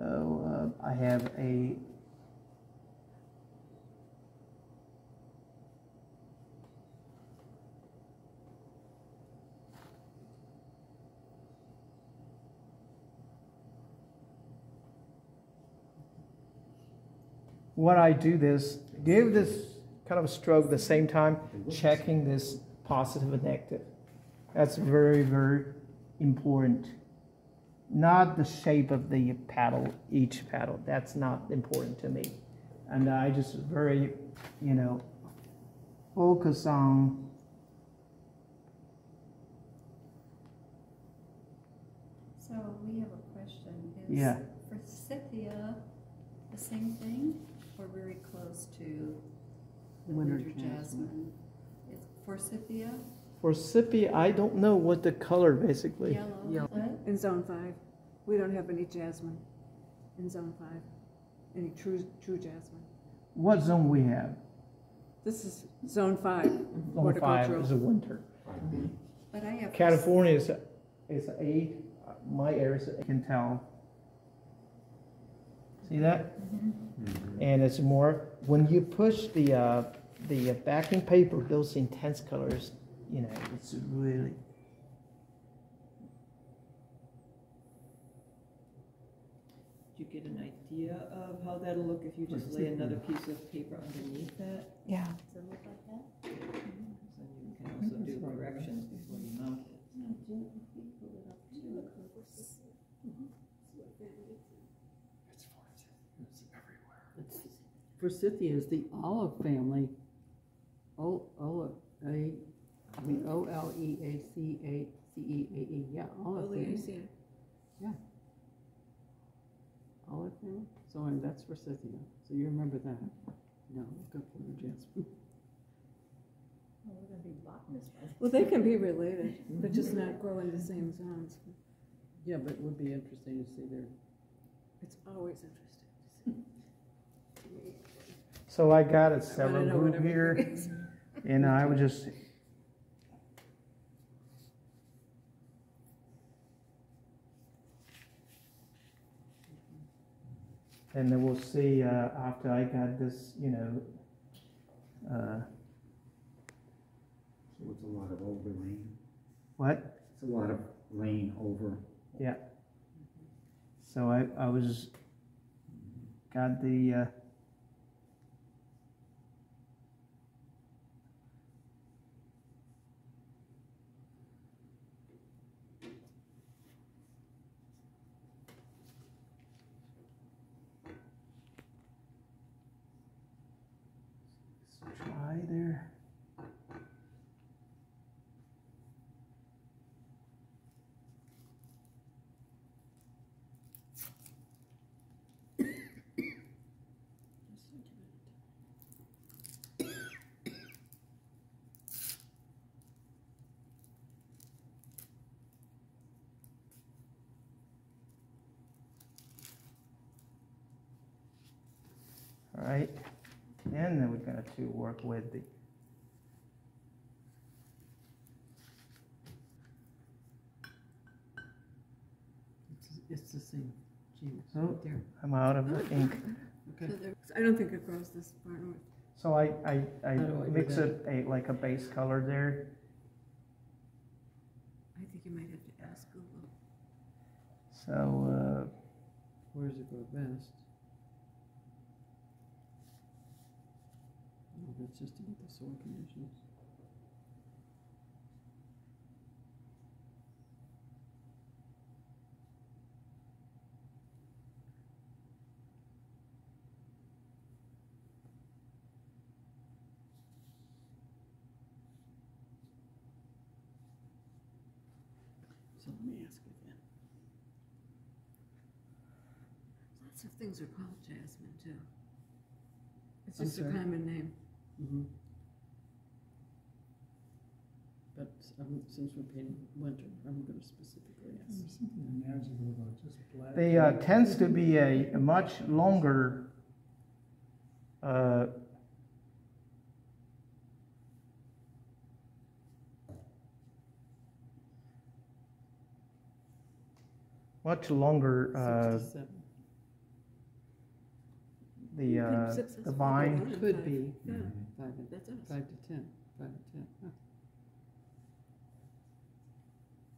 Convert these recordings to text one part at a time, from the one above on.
So I have a what I do this, give this kind of stroke at the same time, checking this positive and negative. That's very, very important. Not the shape of the paddle, each paddle. That's not important to me. And I just very, focus on So we have a question. Yeah. Forsythia the same thing or very close to the Winter winter jasmine? Is Forsythia Forsythia, I don't know what the color basically. yellow? What? In Zone 5. We don't have any jasmine in Zone 5. Any true jasmine. What zone we have? This is Zone 5. Zone 5 is a winter. But I have California is 8. My area is, I can tell. See that? And it's more when you push the backing paper, those intense colors, it's really. Do you get an idea of how that'll look if you just lay another piece of paper underneath that? Yeah. Does it look like that? So you can also do corrections before you mount it. Forsythia is the olive family. Oleaceae. Yeah, olive family. Yeah. Olive family. So and that's Forsythia. So you remember that? No, look up for the jasmine. Oh, we're going to be botanists. Well, they can be related, but just not grow in the same zones. Yeah, but it would be interesting to see their. It's always interesting to see. So I got a I wanna several know what group here, everything is. and I would just. And then we'll see after I got this, So it's a lot of overlaying. what? It's a lot of laying over. Yeah. So I was got the try there. All right, and then we're going to work with the It's the same. Gee, Oh. right there. I'm out of the ink. Okay. I don't think it grows this far north. So I How do I do mix that? like a base color there. I think you might have to ask Google. So Where does it go best? Oh, that's just to get the soil conditions. So let me ask again. Lots of things are called jasmine too. It's I'm just a sorry? common name. Mm-hmm. But since we're painting winter, I'm going to specifically ask. There's something magical about just black. they tends to be a much longer much longer 67. the vine. Could be Yeah, 5 that's us. 5 to 10, 5 to 10. Huh.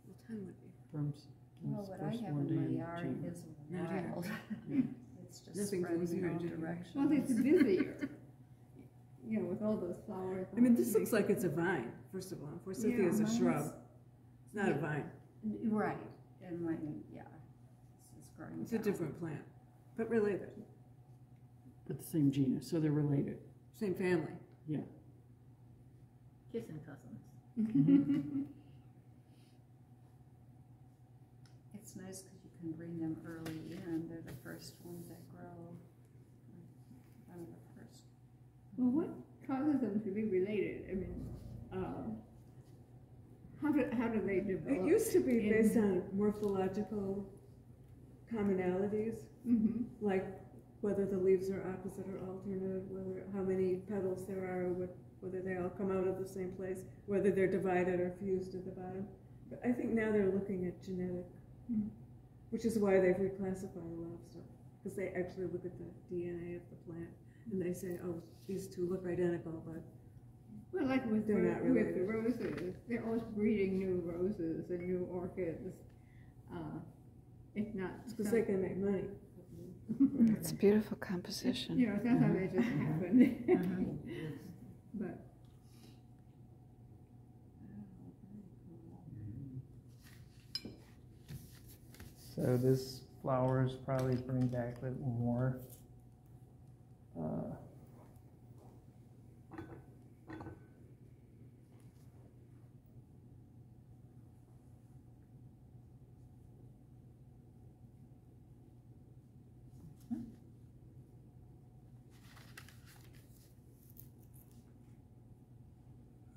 Well, 10 would be. Firms. Well, was what I first have one day in my yard June. is Not here. wild. Yeah. It's just Nothing spreading goes in here all in January. directions. Well, it's busier. You know, with all those flowers. I mean, this looks like it's a vine, first of all. Forsythia is a mine's- shrub. It's not a Yeah. vine. Right, and when, yeah, it's growing It's a down. different plant, but related. But the same genus, so they're related. Same family. Yeah. Kissing cousins. It's nice because you can bring them early in. They're the first ones that grow. One of the first. Well, what causes them to be related? I mean, how do they develop? It used to be based on morphological commonalities, like whether the leaves are opposite or alternate, whether how many petals there are, whether they all come out of the same place, whether they're divided or fused at the bottom. But I think now they're looking at genetic, which is why they've reclassified a lot of stuff, because they actually look at the DNA of the plant and they say, oh, these two look identical, but Well, like with They're not the related. roses, they're always breeding new roses and new orchids. If not, because they can make money. It's a beautiful composition. you know, sometimes it just happen. But So this flowers probably bring back a little more.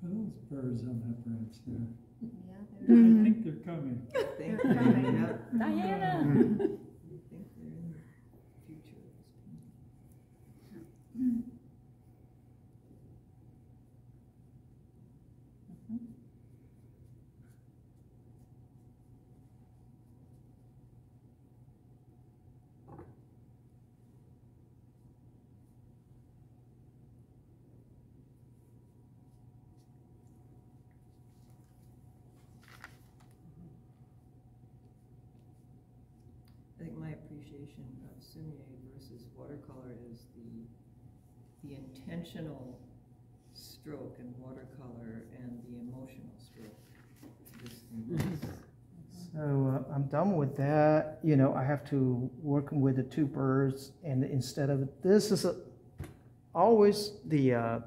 Are those birds on that branch there? Yeah, I they're, think they're coming. Think they're coming. Yep. Diana! I think they're in the future of this painting. I think my appreciation of Sumier versus watercolor is the intentional stroke in watercolor and the emotional stroke. This thing is- So I'm done with that. You know, I have to work with the two birds, and instead of this is always the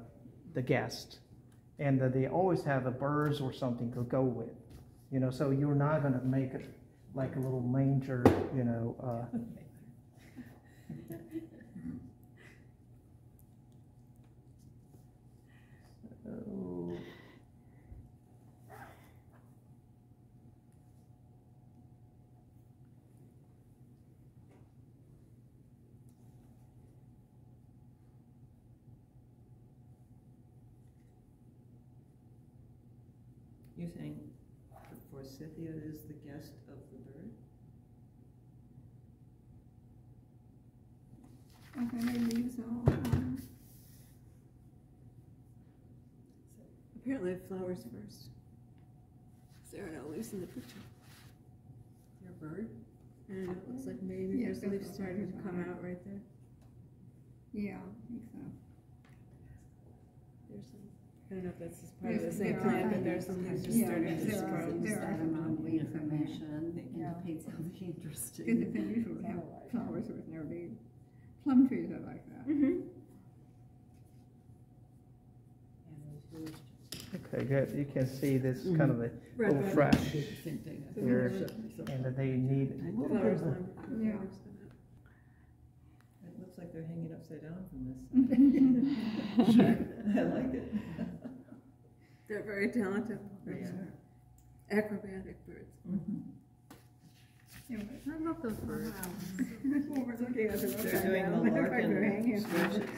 guest, and they always have a birds or something to go with. You know, so you're not gonna make it like a little manger. You know. So, You're saying the Forsythia is the guest of the bird? okay, they leaves all. Apparently it flowers first. There are no leaves in the picture. Your bird? And it looks like maybe Yes, there's leaves that's starting to what come I out right there. Yeah, I think so. There's some, I don't know if that's just part of the Yes, same there plant, are. but there's some leaves just Yeah, starting to there are. sprout. There are some amount of leaves in there. information Yeah. indicates something Because interesting. it's unusual to have flowers with no leaves. Plum trees are like that. okay, good. You can see this kind of a Red little red. fresh Did the same thing. I think here, you showed me something. and that they need a little bit Flowers of lumber. Yeah. Flowers come out. It looks like they're hanging upside down from this side. I like it. They're very talented. They are. Acrobatic birds. I love those birds. Well, we're looking at the They're doing the upside down. They look like Larkin they're hanging. stretches.